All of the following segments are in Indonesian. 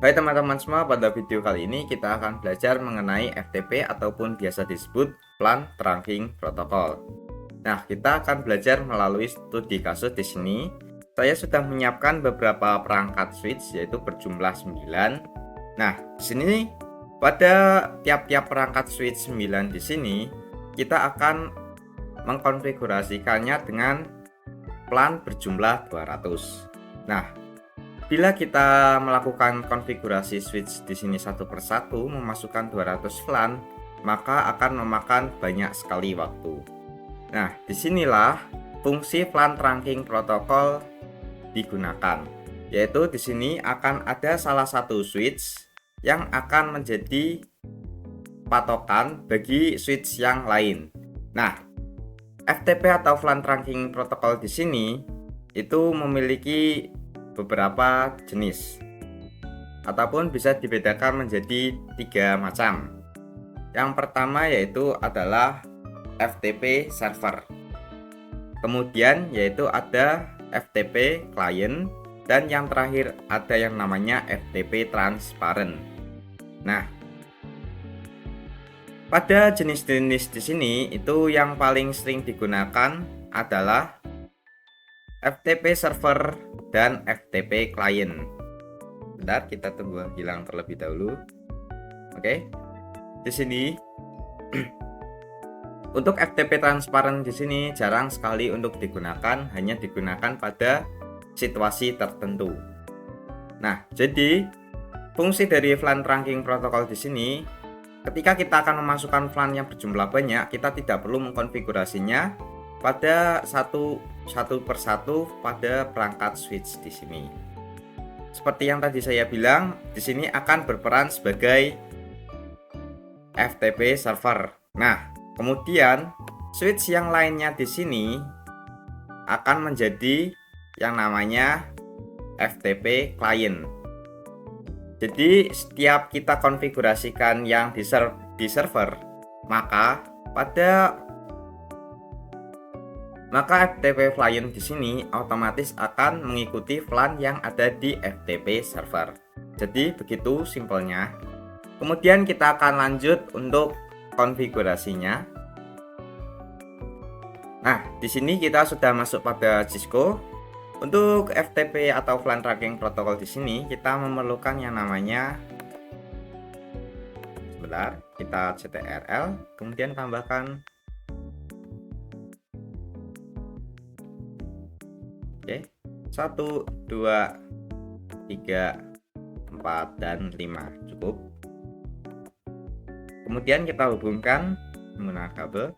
Hai teman-teman semua, pada video kali ini kita akan belajar mengenai FTP ataupun biasa disebut Flan Trunking Protocol. Nah, kita akan belajar melalui studi kasus di sini. Saya sudah menyiapkan beberapa perangkat switch yaitu berjumlah 9. Nah, di sini pada tiap-tiap perangkat switch 9 di sini kita akan mengkonfigurasikannya dengan Flan berjumlah 200. Nah, bila kita melakukan konfigurasi switch di sini satu persatu memasukkan 200 Flan, maka akan memakan banyak sekali waktu. Nah, disinilah fungsi Flan Trunking Protocol digunakan, yaitu di sini akan ada salah satu switch yang akan menjadi patokan bagi switch yang lain. Nah, FTP atau Flan Trunking Protocol di sini itu memiliki beberapa jenis ataupun bisa dibedakan menjadi 3 macam. Yang pertama yaitu adalah FTP server, kemudian yaitu ada FTP client, dan yang terakhir ada yang namanya FTP transparent. Nah, pada jenis-jenis di sini itu yang paling sering digunakan adalah FTP server dan FTP client. Bentar, kita tunggu hilang terlebih dahulu. Oke. Di sini untuk FTP transparent di sini jarang sekali untuk digunakan, hanya digunakan pada situasi tertentu. Nah, jadi fungsi dari Flan Trunking Protocol di sini, ketika kita akan memasukkan Flan yang berjumlah banyak, kita tidak perlu mengkonfigurasinya pada satu persatu pada perangkat switch di sini. Seperti yang tadi saya bilang, di sini akan berperan sebagai FTP server. Nah, kemudian switch yang lainnya di sini akan menjadi yang namanya FTP client. Jadi setiap kita konfigurasikan yang di server, maka FTP client di sini otomatis akan mengikuti Flan yang ada di FTP server. Jadi begitu simpelnya. Kemudian kita akan lanjut untuk konfigurasinya. Nah, di sini kita sudah masuk pada Cisco. Untuk FTP atau Flan Trunking Protocol di sini kita memerlukan yang namanya, sebentar, kita ctrl, kemudian tambahkan Oke, 1, 2, 3, 4, dan 5 cukup. Kemudian kita hubungkan menggunakan kabel.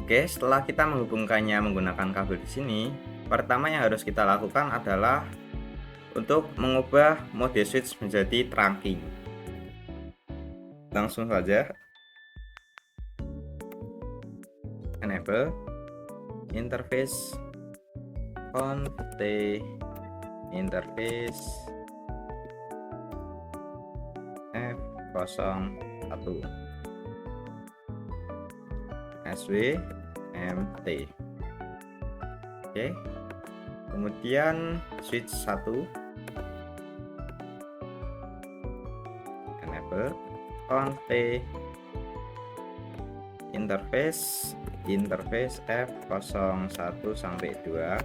Oke, setelah kita menghubungkannya menggunakan kabel di sini, pertama yang harus kita lakukan adalah untuk mengubah mode switch menjadi trunking. Langsung saja enable interface conft interface F01 SWMT. Oke, kemudian switch 1 enable conft interface F01 sampai 2.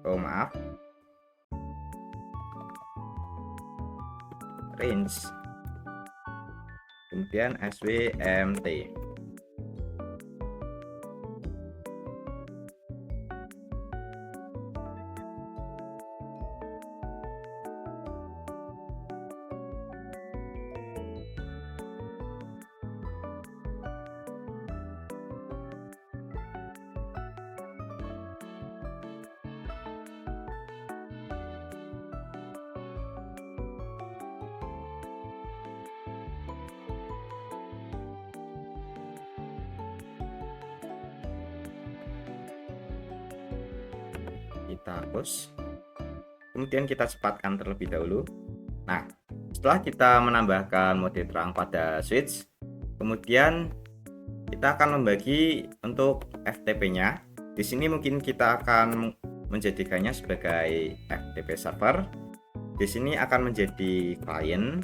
Oh maaf, range, kemudian SWMT. Kita hapus, kemudian kita cepatkan terlebih dahulu. Nah, Setelah kita menambahkan mode terang pada switch, kemudian kita akan membagi untuk FTP-nya. Di sini mungkin kita akan menjadikannya sebagai FTP server. Di sini akan menjadi klien.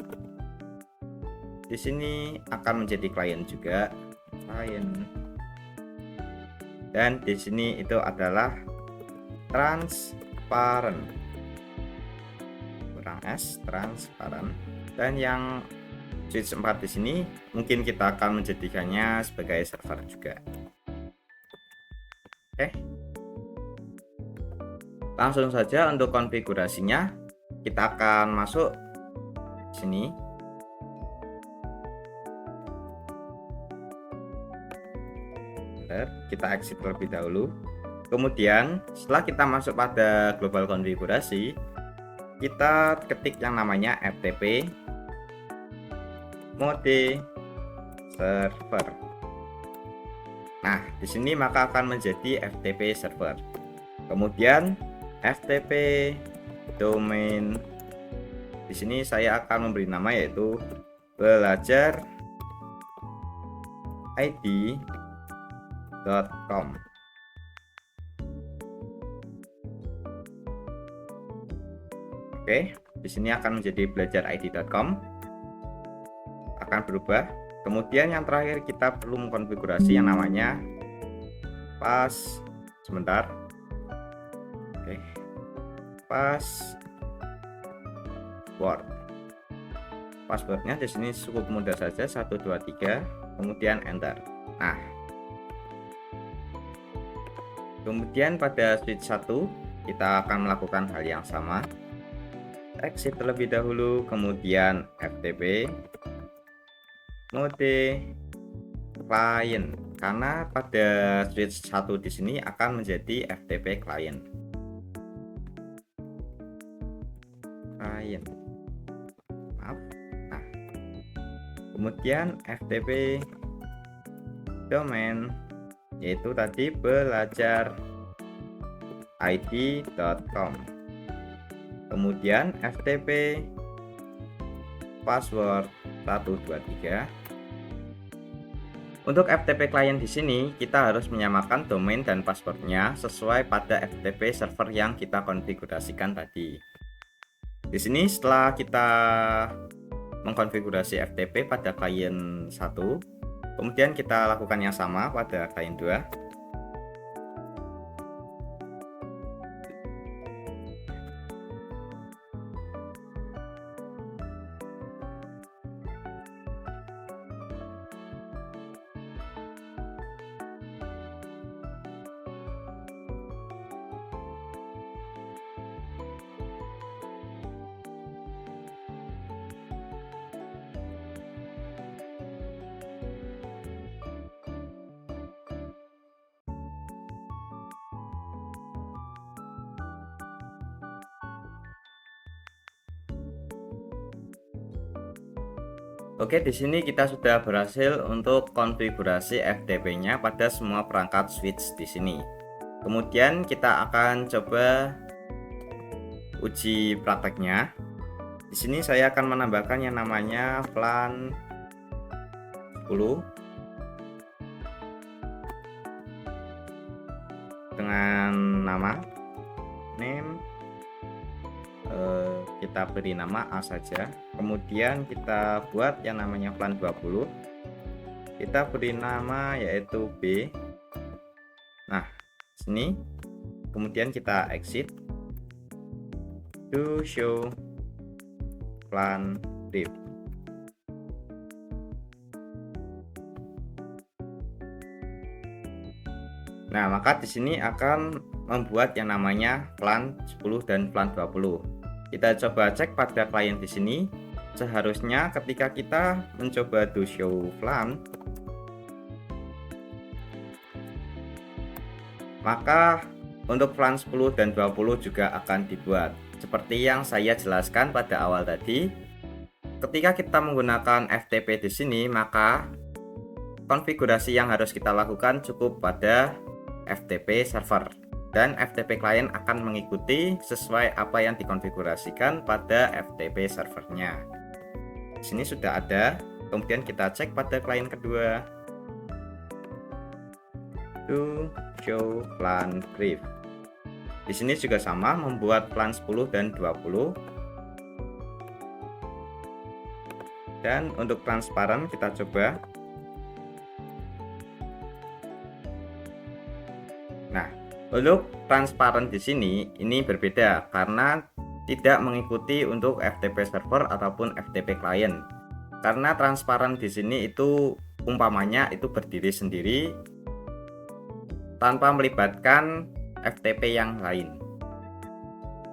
Di sini akan menjadi klien juga, klien. Dan di sini itu adalah transparent. Kurang S, transparent. Dan yang switch 4 di sini mungkin kita akan menjadikannya sebagai server juga. Oke. Langsung saja untuk konfigurasinya, kita akan masuk sini. Kita exit terlebih dahulu. Kemudian setelah kita masuk pada global konfigurasi, kita ketik yang namanya FTP mode server. Nah, di sini maka akan menjadi FTP server. Kemudian FTP domain. Di sini saya akan memberi nama yaitu belajar id.com. Oke, di sini akan menjadi belajarid.com. Akan berubah. Kemudian yang terakhir kita perlu mengkonfigurasi yang namanya password. Oke. Passwordnya di sini cukup mudah saja, 1 2 3, kemudian enter. Nah, kemudian pada switch 1 kita akan melakukan hal yang sama. Exit terlebih dahulu, kemudian FTP mode client, karena pada switch 1 di sini akan menjadi FTP client. Maaf. Nah, kemudian FTP domain yaitu tadi belajarid.com. Kemudian FTP password 1 2 3. Untuk FTP client di sini kita harus menyamakan domain dan passwordnya sesuai pada FTP server yang kita konfigurasikan tadi. Di sini setelah kita mengkonfigurasi FTP pada klien 1, kemudian kita lakukan yang sama pada klien 2. Oke, di sini kita sudah berhasil untuk konfigurasi FTP-nya pada semua perangkat switch di sini. Kemudian kita akan coba uji prakteknya. Di sini saya akan menambahkan yang namanya plan 10 dengan nama name, kita beri nama A saja. Kemudian kita buat yang namanya plan 20, kita beri nama yaitu B. Nah, sini kemudian kita exit to show plan div. Nah, maka di sini akan membuat yang namanya plan 10 dan plan 20. Kita coba cek pada klien di sini. Seharusnya ketika kita mencoba to show plan, maka untuk plan 10 dan 20 juga akan dibuat. Seperti yang saya jelaskan pada awal tadi, ketika kita menggunakan FTP di sini, maka konfigurasi yang harus kita lakukan cukup pada FTP server, dan FTP client akan mengikuti sesuai apa yang dikonfigurasikan pada FTP servernya. Di sini sudah ada. Kemudian kita cek pada klien kedua. To show plan brief. Di sini juga sama, membuat plan 10 dan 20. Dan untuk transparan kita coba. Nah, untuk transparan di sini ini berbeda karena tidak mengikuti untuk FTP server ataupun FTP client. Karena transparan di sini itu umpamanya itu berdiri sendiri tanpa melibatkan FTP yang lain.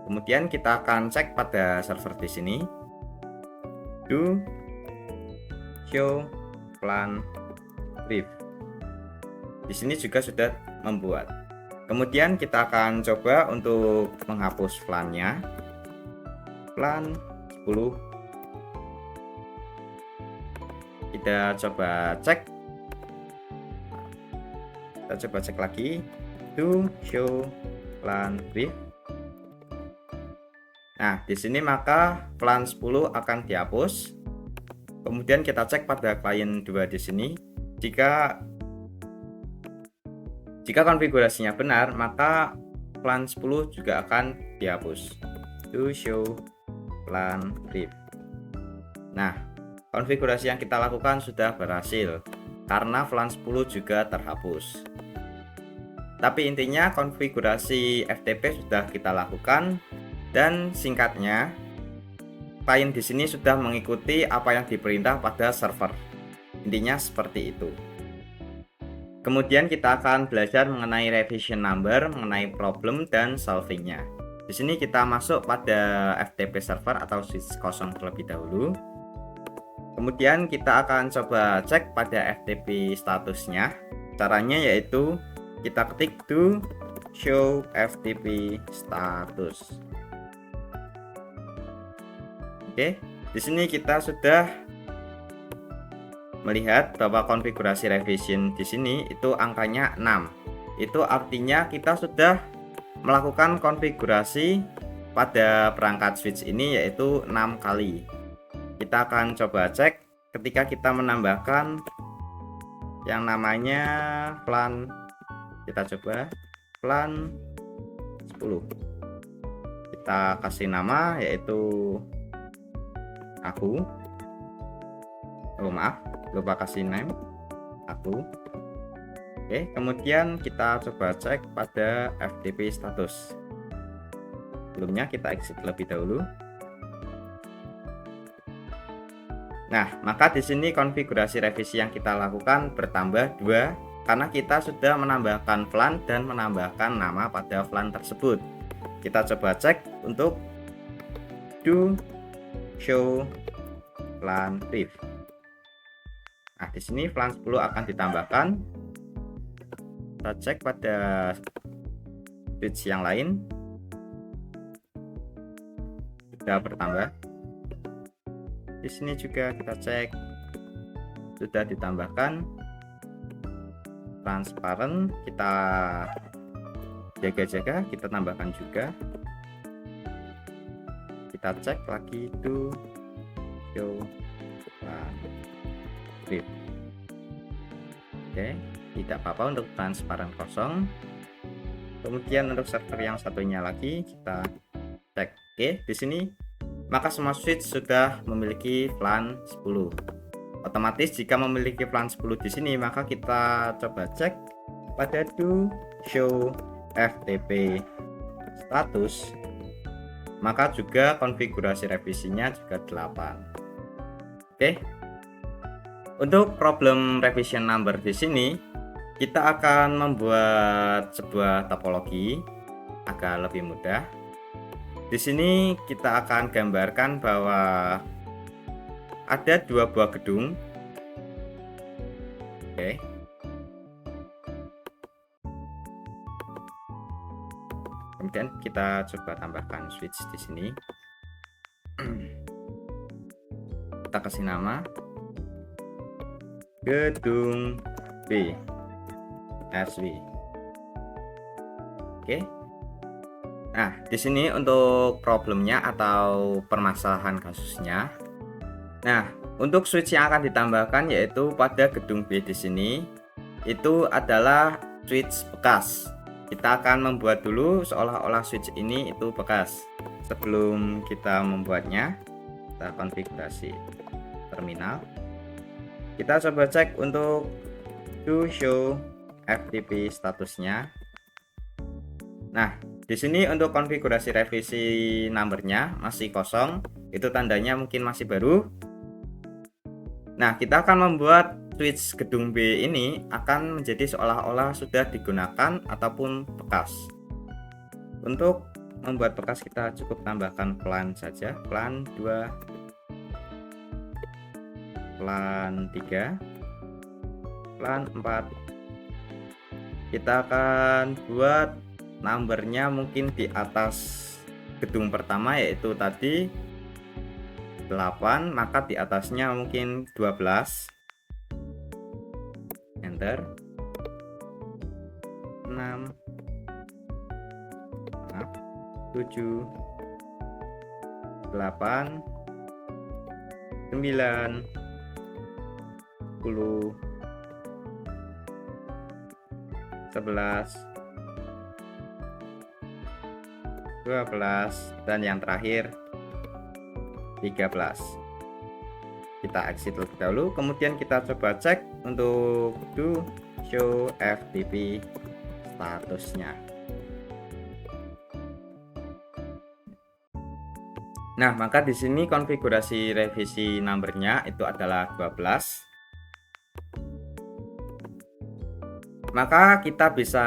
Kemudian kita akan cek pada server di sini. Do show plan brief. Di sini juga sudah membuat. Kemudian kita akan coba untuk menghapus plan-nya. Plan 10. Kita coba cek. Kita coba cek lagi. To show plan brief. Nah, di sini maka plan 10 akan dihapus. Kemudian kita cek pada klien 2 di sini. Jika konfigurasinya benar, maka plan 10 juga akan dihapus. To show plan brief. Nah, konfigurasi yang kita lakukan sudah berhasil karena plan 10 juga terhapus. Tapi intinya konfigurasi FTP sudah kita lakukan dan singkatnya klien di sini sudah mengikuti apa yang diperintah pada server. Intinya seperti itu. Kemudian kita akan belajar mengenai revision number, mengenai problem dan solvingnya. Di sini kita masuk pada FTP server atau switch kosong terlebih dahulu. Kemudian kita akan coba cek pada FTP statusnya. Caranya yaitu kita ketik to show FTP status. Oke, di sini kita sudah melihat bahwa konfigurasi revision di sini itu angkanya 6. Itu artinya kita sudah melakukan konfigurasi pada perangkat switch ini yaitu 6 kali. Kita akan coba cek ketika kita menambahkan yang namanya plan. Kita coba plan 10. Kita kasih nama yaitu aku. Oh maaf, lupa kasih name aku. Oke, kemudian kita coba cek pada FTP status. Sebelumnya kita exit lebih dahulu. Nah, maka di sini konfigurasi revisi yang kita lakukan bertambah 2 karena kita sudah menambahkan plan dan menambahkan nama pada plan tersebut. Kita coba cek untuk do show plan brief. Nah, di sini plan 10 akan ditambahkan. Kita cek pada switch yang lain. Sudah bertambah. Di sini juga kita cek sudah ditambahkan. Transparan kita jaga-jaga, kita tambahkan juga. Kita cek lagi to show plan brief. Oke, tidak apa-apa untuk transparan kosong. Kemudian untuk server yang satunya lagi kita cek. Oke, di sini maka semua switch sudah memiliki plan 10. Otomatis jika memiliki plan 10 di sini, maka kita coba cek pada do show FTP status. Maka juga konfigurasi revisinya juga 8. Oke. Untuk problem revision number di sini, kita akan membuat sebuah topologi agar lebih mudah. Di sini kita akan gambarkan bahwa ada 2 buah gedung. Oke. Kemudian kita coba tambahkan switch di sini. Kita kasih nama gedung B RSW. Oke. Nah, di sini untuk problemnya atau permasalahan kasusnya. Nah, Untuk switch yang akan ditambahkan yaitu pada gedung B di sini itu adalah switch bekas. Kita akan membuat dulu seolah-olah switch ini itu bekas. Sebelum kita membuatnya, kita konfigurasi terminal. Kita coba cek untuk do show FTP statusnya. Nah, di sini untuk konfigurasi revisi numbernya masih kosong, itu tandanya mungkin masih baru. Nah, kita akan membuat switch gedung B ini akan menjadi seolah-olah sudah digunakan ataupun bekas. Untuk membuat bekas kita cukup tambahkan plan saja, plan 2, plan 3, plan 4. Kita akan buat numbernya mungkin di atas gedung pertama yaitu tadi 8, maka di atasnya mungkin 12. Enter. 6, 7, 8, 9, 10, 11, 12, dan yang terakhir 13. Kita exit terlebih dahulu, kemudian kita coba cek untuk do show FTP statusnya. Nah, maka di sini konfigurasi revisi numbernya itu adalah 12. Maka kita bisa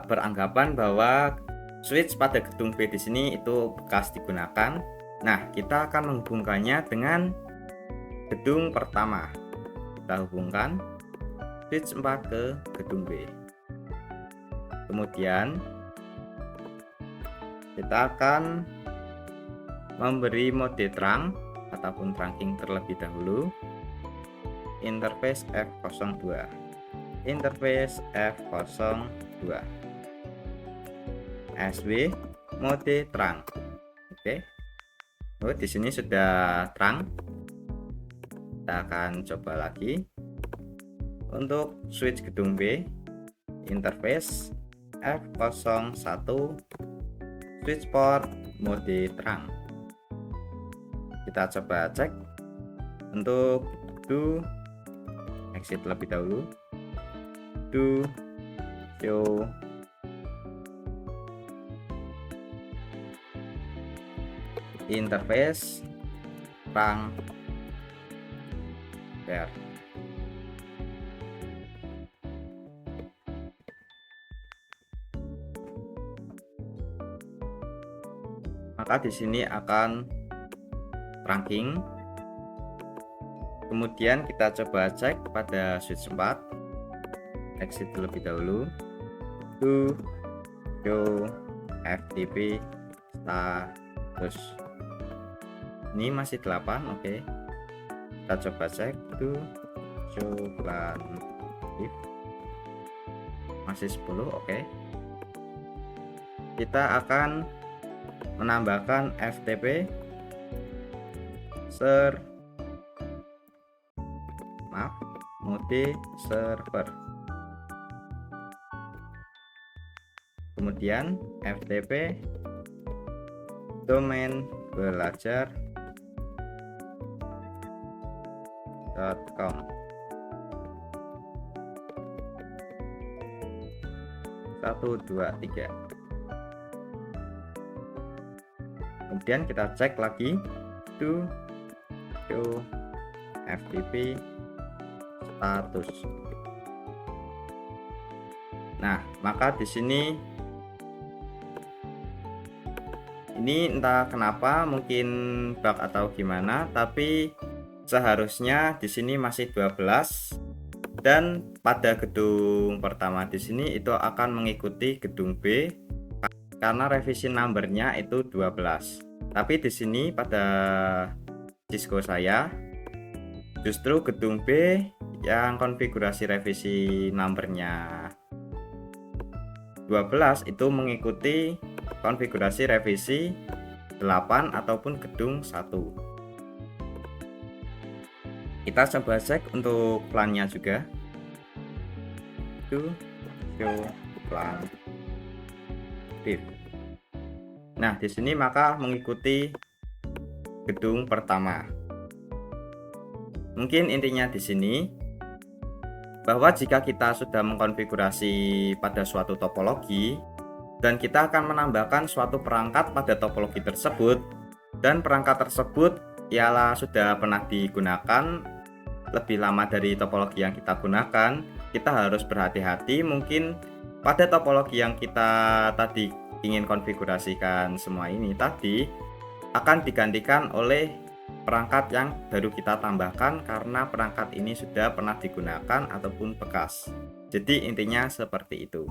beranggapan bahwa switch pada gedung B di sini itu bekas digunakan. Nah, kita akan menghubungkannya dengan gedung pertama. Kita hubungkan switch 4 ke gedung B. Kemudian kita akan memberi mode terang ataupun trunking terlebih dahulu. Interface F02. Interface F02. SW mode terang. Oke. Oh, di sini sudah terang. Kita akan coba lagi. Untuk switch gedung B, interface F01, switch port mode terang. Kita coba cek untuk do exit terlebih dahulu. Do show interface terang bar. Maka di sini akan trunking. Kemudian kita coba cek pada switch 4. Exit terlebih dahulu. Do show FTP status. Ini masih 8, oke. Kita coba cek do show plan if. Masih 10, oke. Kita akan menambahkan FTP mode server. Kemudian FTP domain belajar.com. 1, 2, 3. Kemudian kita cek lagi do show FTP status. Nah, maka di sini ini entah kenapa, mungkin bug atau gimana, tapi seharusnya di sini masih 12 dan pada gedung pertama di sini itu akan mengikuti gedung B karena revisi numbernya itu 12. Tapi di sini pada Cisco saya justru gedung B yang konfigurasi revisi numbernya 12 itu mengikuti konfigurasi revisi 8 ataupun gedung 1. Kita coba cek untuk plannya juga. To show plan brief. Nah, di sini maka mengikuti gedung pertama. Mungkin intinya di sini bahwa jika kita sudah mengkonfigurasi pada suatu topologi dan kita akan menambahkan suatu perangkat pada topologi tersebut, dan perangkat tersebut ialah sudah pernah digunakan lebih lama dari topologi yang kita gunakan, kita harus berhati-hati. Mungkin pada topologi yang kita tadi ingin konfigurasikan semua ini tadi akan digantikan oleh perangkat yang baru kita tambahkan karena perangkat ini sudah pernah digunakan ataupun bekas. Jadi intinya seperti itu.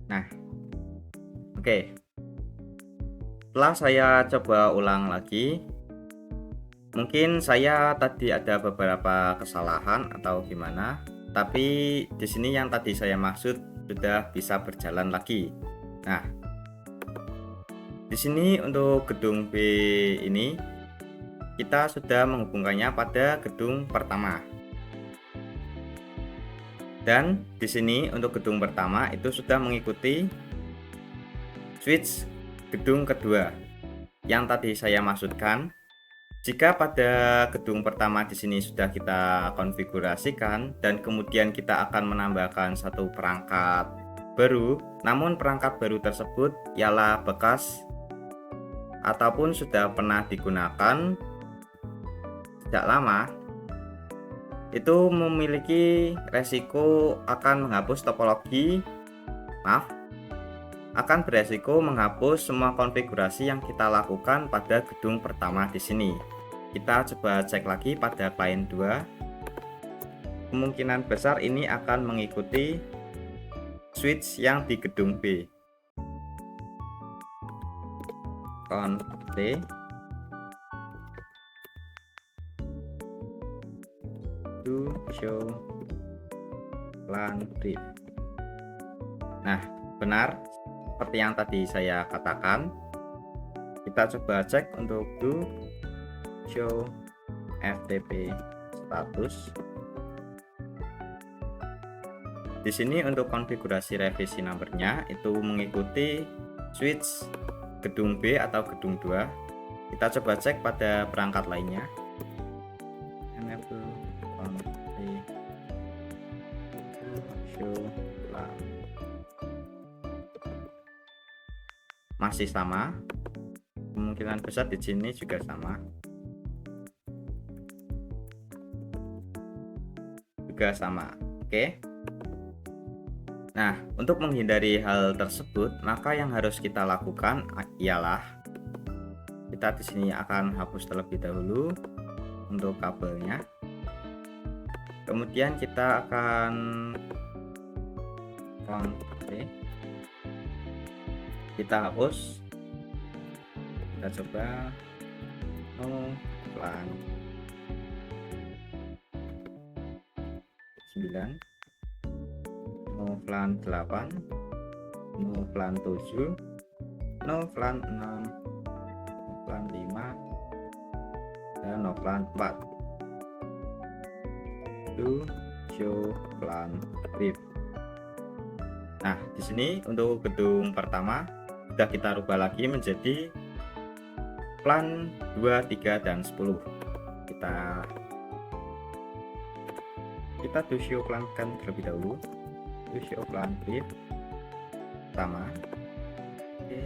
Nah, oke. Setelah saya coba ulang lagi, mungkin saya tadi ada beberapa kesalahan atau gimana, tapi di sini yang tadi saya maksud sudah bisa berjalan lagi. Nah, di sini untuk gedung B ini kita sudah menghubungkannya pada gedung pertama. Dan di sini untuk gedung pertama itu sudah mengikuti switch gedung kedua. Yang tadi saya maksudkan, jika pada gedung pertama di sini sudah kita konfigurasikan dan kemudian kita akan menambahkan satu perangkat baru, namun perangkat baru tersebut ialah bekas ataupun sudah pernah digunakan sejak lama, itu memiliki resiko akan menghapus topologi, akan beresiko menghapus semua konfigurasi yang kita lakukan pada gedung pertama di sini. Kita coba cek lagi pada klien 2. Kemungkinan besar ini akan mengikuti switch yang di gedung B. Conf D to show plan brief. Nah, benar seperti yang tadi saya katakan. Kita coba cek untuk to show FTP status. Di sini untuk konfigurasi revisi numbernya itu mengikuti switch gedung B atau gedung 2. Kita coba cek pada perangkat lainnya. Enable show plan. Masih sama. Kemungkinan besar di sini juga sama. Juga sama. Oke. Nah, untuk menghindari hal tersebut, maka yang harus kita lakukan ialah kita di sini akan hapus terlebih dahulu untuk kabelnya. Kemudian kita akan kita hapus. Kita coba plan 9, plan 8, plan 7, plan 6, plan 5, dan plan 4. To show plan brief. Nah, di sini untuk gedung pertama sudah kita rubah lagi menjadi plan 2, 3, dan 10. Kita to show plan kan terlebih dahulu. To show plan brief sama. Oke.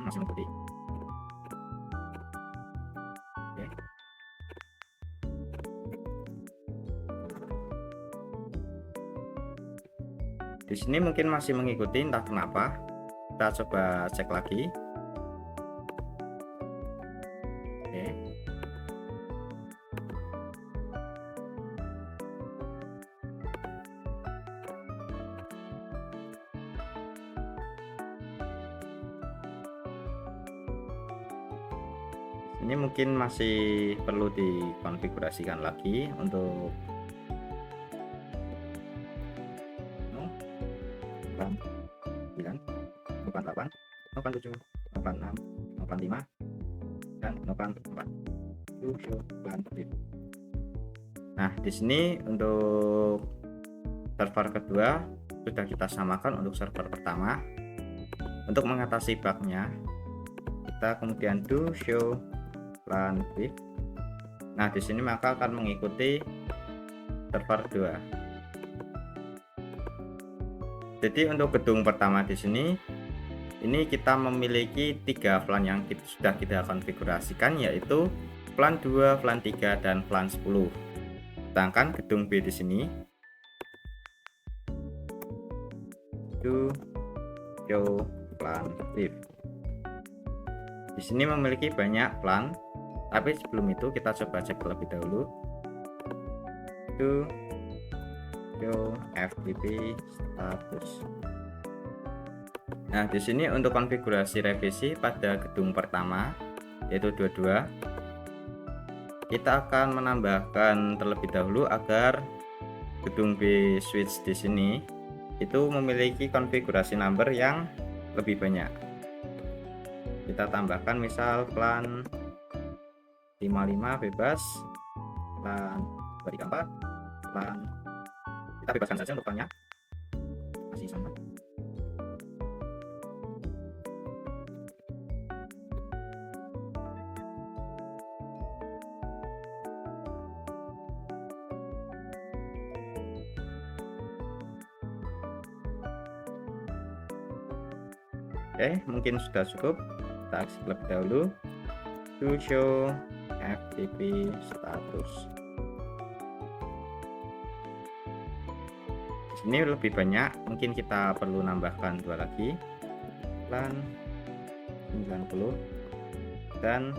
masih mengikuti. Oke. Di sini mungkin masih mengikuti, entah kenapa. Kita coba cek lagi. Oke. Ini mungkin masih perlu dikonfigurasikan lagi untuk 9, 8, 7, 6, 5 dan 4. Nah, di sini untuk server kedua sudah kita samakan untuk server pertama. Untuk mengatasi bugnya, kita kemudian do show plan with. Nah, di sini maka akan mengikuti server 2. Jadi untuk gedung pertama di sini, ini kita memiliki 3 VLAN yang sudah kita konfigurasikan, yaitu VLAN 2, VLAN 3, dan VLAN 10. Sedangkan gedung B di sini do show plan with. Di sini memiliki banyak VLAN, tapi sebelum itu kita coba cek terlebih dahulu. Do show FTP status. Nah, di sini untuk konfigurasi revisi pada gedung pertama, yaitu 22, kita akan menambahkan terlebih dahulu agar gedung B switch di sini itu memiliki konfigurasi number yang lebih banyak. Kita tambahkan misal VLAN 55 bebas, VLAN 234, VLAN kita bebaskan saja untuk VLAN-nya masih sama. Oke, mungkin sudah cukup. Kita exit terlebih dahulu. To show FTP status. Di sini lebih banyak, mungkin kita perlu nambahkan 2 lagi. VLAN 90 dan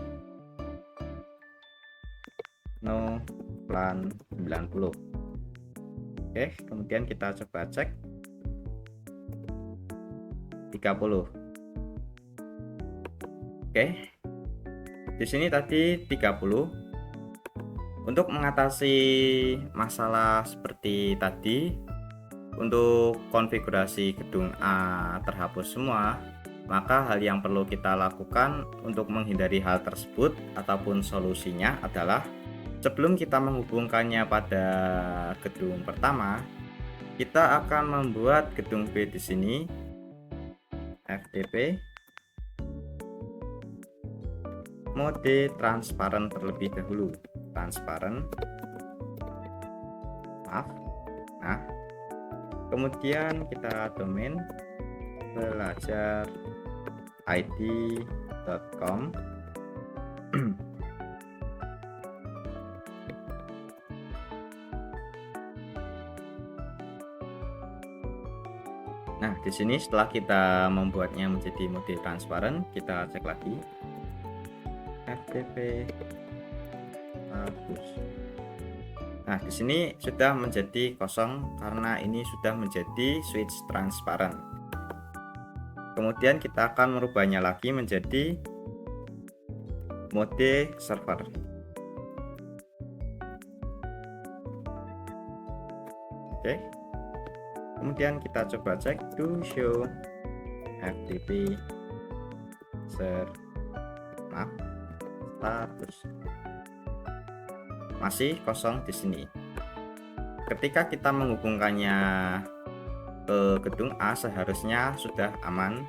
no VLAN 90. Oke, kemudian kita coba cek 30. Oke, di sini tadi 30. Untuk mengatasi masalah seperti tadi, untuk konfigurasi gedung A terhapus semua, maka hal yang perlu kita lakukan untuk menghindari hal tersebut ataupun solusinya adalah sebelum kita menghubungkannya pada gedung pertama, kita akan membuat gedung B di sini FTP mode transparan terlebih dahulu. Transparan, maaf. Nah, kemudian kita domain belajar id.com. Nah, di sini setelah kita membuatnya menjadi mode transparan, kita cek lagi FTP status. Nah, di sini sudah menjadi kosong karena ini sudah menjadi switch transparan. Kemudian kita akan merubahnya lagi menjadi mode server. Oke. Kemudian kita coba cek do show FTP status. Masih kosong di sini. Ketika kita menghubungkannya ke gedung A, seharusnya sudah aman.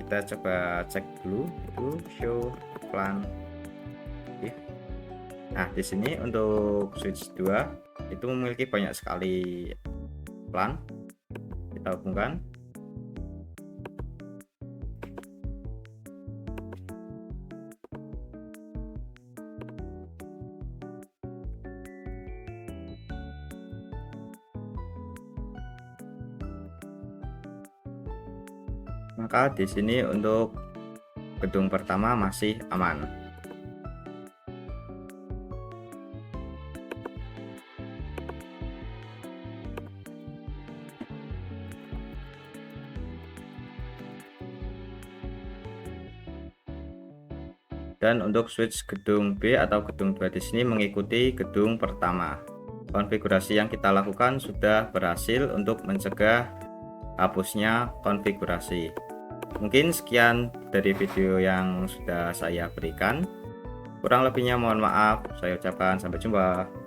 Kita coba cek dulu do show plan. Nah, di sini untuk switch 2 itu memiliki banyak sekali plan. Kita hubungkan. maka di sini untuk gedung pertama masih aman. Dan untuk switch gedung B atau gedung 2 di sini mengikuti gedung pertama. Konfigurasi yang kita lakukan sudah berhasil untuk mencegah hapusnya konfigurasi. Mungkin sekian dari video yang sudah saya berikan. Kurang lebihnya mohon maaf. Saya ucapkan sampai jumpa.